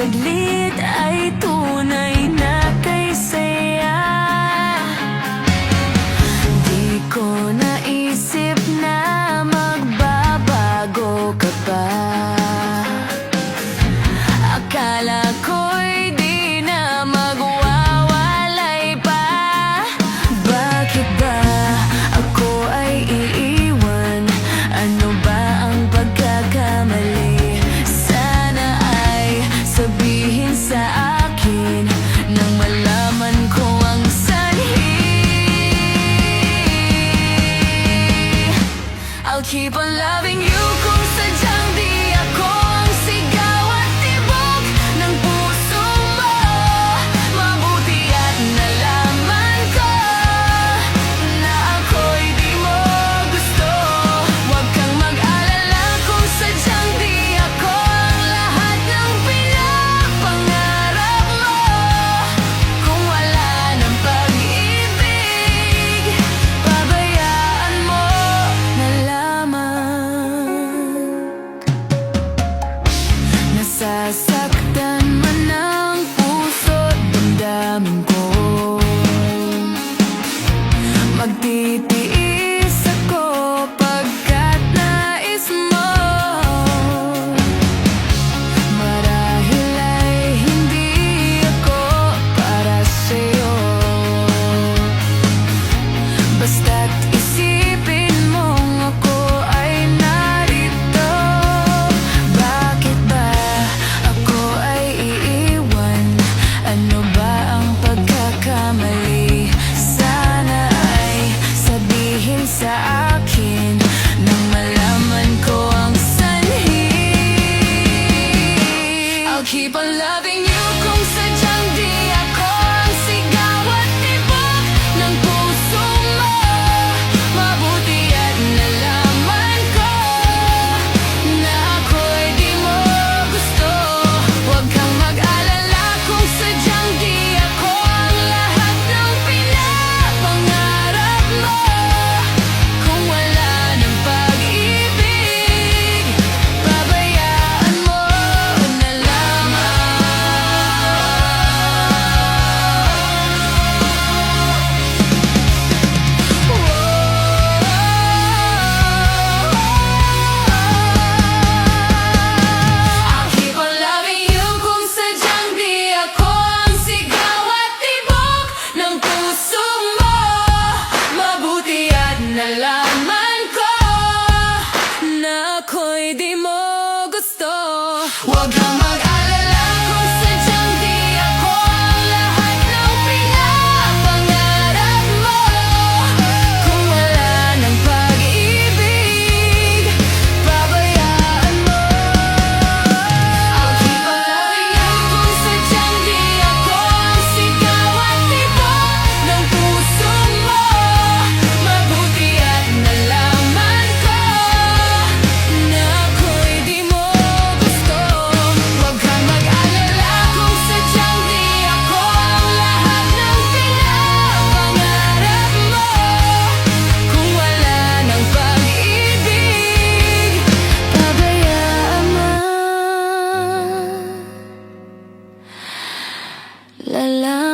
saglit ay tunay na kay saya. Di ko naisip na magbabago ka pa. Akala ko'y di na magwawalay pa. Bakit ba ako ay iiwan? Ano ba ang pagkakamali? Sana ay sabihin sa akin nang malaman ko ang sanhi. I'll keep on loving you kung sadyang di ako ang sigaw at tibok ng puso mo. Mabuti at nalaman ko na ako'y di mo gusto. Huwag kang mag-alala kung sadyang di ako ang lahat ng pinapangarap mo. Kung wala ng pag-ibig, pabayaan mo na lamang. Nasasaktan man ang puso't damdamin ko. Magtitiis ako pagkat nais mo. Marahil ay hindi ako para sa'yo. Basta't isipin mong ako ay narito. Bakit ba ako ay iiwan? Ano ba ang pagkakamali? Sana ay sabihin sa akin nang malaman ko ang sanhi. I'll keep on loving you kung sadyang di ako ang sigaw at tibok ng puso mo. Mabuti at nalaman ko na ako'y di mo gusto. Huwag kang mag-alala kung sadyang di ako ang lahat ng pinapangarap mo. Kung wala ng pag-ibig, pabayaan mo na lamang. I'll keep on loving you kung sadyang di ako ang sigaw at tibok ng puso mo. Mabuti at nalaman ko na ako'y di mo gusto. Huwag kang mag-alala kung sadyang di ako ang lahat ng pinapangarap mo. Kung wala ng pag-ibig, pabayaan mo. I'll keep on loving you kung sadyang di ako ang sigaw at tibok ng puso mo. Mabuti at nalaman ko na ako'y di mo gusto. Huwag kang mag-alala kung sadyang di ako ang lahat ng pinapangarap mo. Kung wala ng pag-ibig, pabayaan mo. La la